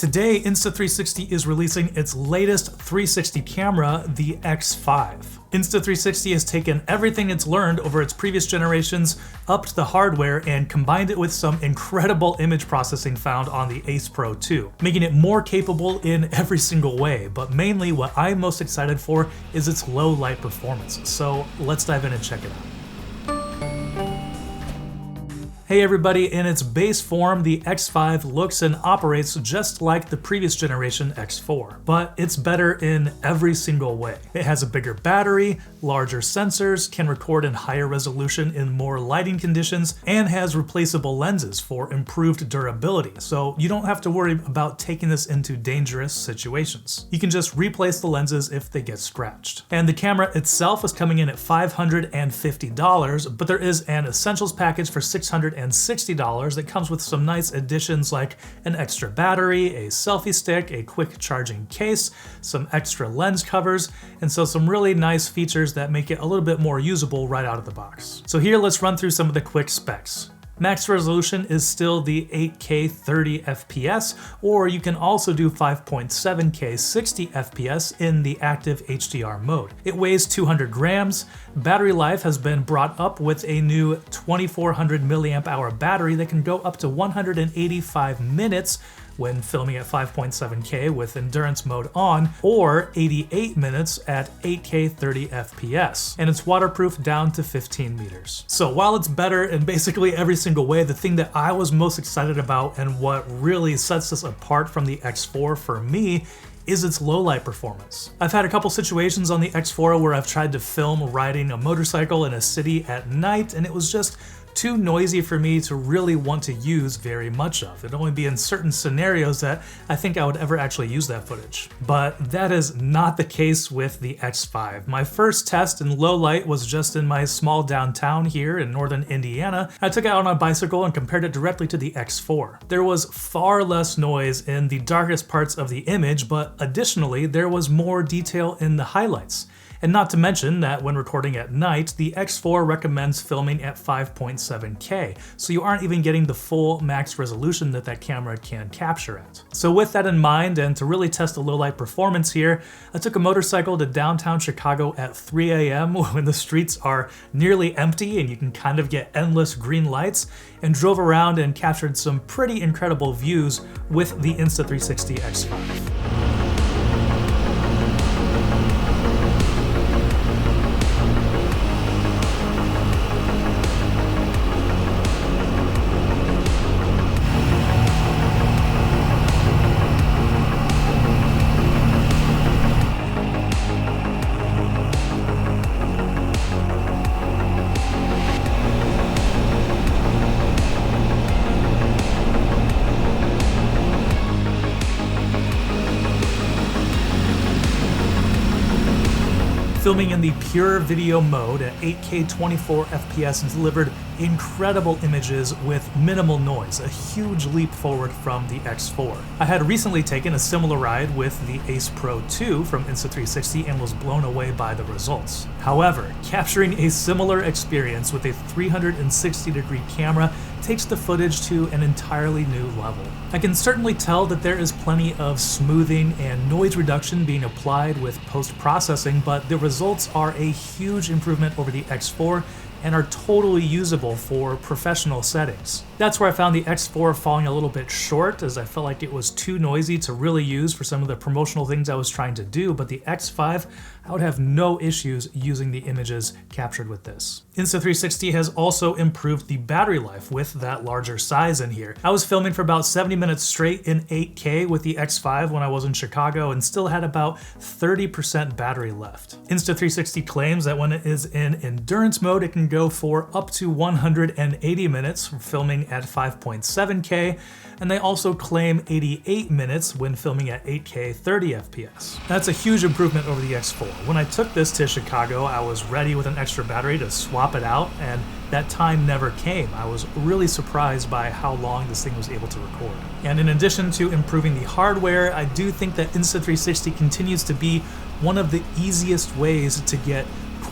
Today, Insta360 is releasing its latest 360 camera, the X5. Insta360 has taken everything it's learned over its previous generations, upped the hardware, and combined it with some incredible image processing found on the Ace Pro 2, making it more capable in every single way. But mainly what I'm most excited for is its low light performance. So let's dive in and check it out. Hey everybody, in its base form, the X5 looks and operates just like the previous generation X4, but it's better in every single way. It has a bigger battery, larger sensors, can record in higher resolution in more lighting conditions, and has replaceable lenses for improved durability, so you don't have to worry about taking this into dangerous situations. You can just replace the lenses if they get scratched. And the camera itself is coming in at $550, but there is an essentials package for $660 that comes with some nice additions like an extra battery, a selfie stick, a quick charging case, some extra lens covers, and so some really nice features that make it a little bit more usable right out of the box. So here, let's run through some of the quick specs. Max resolution is still the 8K 30 FPS, or you can also do 5.7K 60 FPS in the active HDR mode. It weighs 200 grams. Battery life has been brought up with a new 2400 mAh battery that can go up to 185 minutes when filming at 5.7K with endurance mode on, or 88 minutes at 8K 30 FPS, and it's waterproof down to 15 meters. So while it's better in basically every single way, the thing that I was most excited about and what really sets this apart from the X4 for me is its low light performance. I've had a couple situations on the X4 where I've tried to film riding a motorcycle in a city at night, and it was just too noisy for me to really want to use very much of. It'd only be in certain scenarios that I think I would ever actually use that footage. But that is not the case with the X5. My first test in low light was just in my small downtown here in northern Indiana. I took it out on a bicycle and compared it directly to the X4. There was far less noise in the darkest parts of the image, but additionally, there was more detail in the highlights. And not to mention that when recording at night, the X4 recommends filming at 5.7K, so you aren't even getting the full max resolution that camera can capture at. So with that in mind, and to really test the low light performance here, I took a motorcycle to downtown Chicago at 3 a.m. when the streets are nearly empty and you can kind of get endless green lights, and drove around and captured some pretty incredible views with the Insta360 X5. Filming in the pure video mode at 8K 24 FPS delivered incredible images with minimal noise, a huge leap forward from the X4. I had recently taken a similar ride with the Ace Pro 2 from Insta360 and was blown away by the results. However, capturing a similar experience with a 360-degree camera takes the footage to an entirely new level. I can certainly tell that there is plenty of smoothing and noise reduction being applied with post-processing, but the results are a huge improvement over the X4 and are totally usable for professional settings. That's where I found the X4 falling a little bit short, as I felt like it was too noisy to really use for some of the promotional things I was trying to do, but the X5, I would have no issues using the images captured with this. Insta360 has also improved the battery life with that larger size in here. I was filming for about 70 minutes straight in 8K with the X5 when I was in Chicago and still had about 30% battery left. Insta360 claims that when it is in endurance mode, it can go for up to 180 minutes filming at 5.7K, and they also claim 88 minutes when filming at 8K 30 FPS. That's a huge improvement over the X4. When I took this to Chicago, I was ready with an extra battery to swap it out, and that time never came. I was really surprised by how long this thing was able to record. And in addition to improving the hardware, I do think that Insta360 continues to be one of the easiest ways to get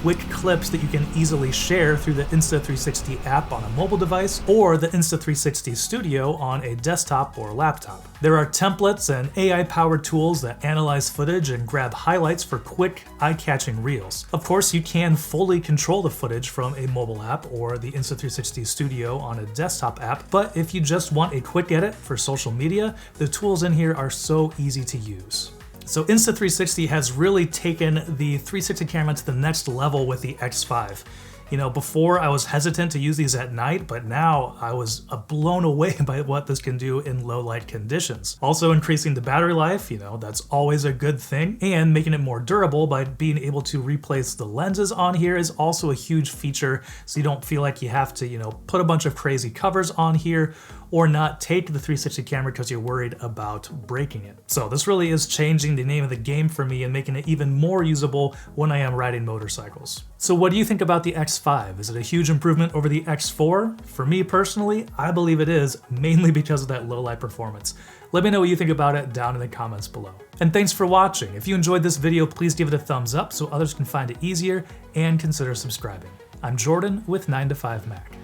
quick clips that you can easily share through the Insta360 app on a mobile device or the Insta360 Studio on a desktop or laptop. There are templates and AI-powered tools that analyze footage and grab highlights for quick, eye-catching reels. Of course, you can fully control the footage from a mobile app or the Insta360 Studio on a desktop app, but if you just want a quick edit for social media, the tools in here are so easy to use. So Insta360 has really taken the 360 camera to the next level with the X5. You know, before I was hesitant to use these at night, but now I was blown away by what this can do in low light conditions. Also increasing the battery life, you know, that's always a good thing, and making it more durable by being able to replace the lenses on here is also a huge feature, so you don't feel like you have to, you know, put a bunch of crazy covers on here or not take the 360 camera because you're worried about breaking it. So this really is changing the name of the game for me and making it even more usable when I am riding motorcycles. So what do you think about the X5? Is it a huge improvement over the X4? For me personally, I believe it is, mainly because of that low light performance. Let me know what you think about it down in the comments below. And thanks for watching. If you enjoyed this video, please give it a thumbs up so others can find it easier and consider subscribing. I'm Jordan with 9to5Mac.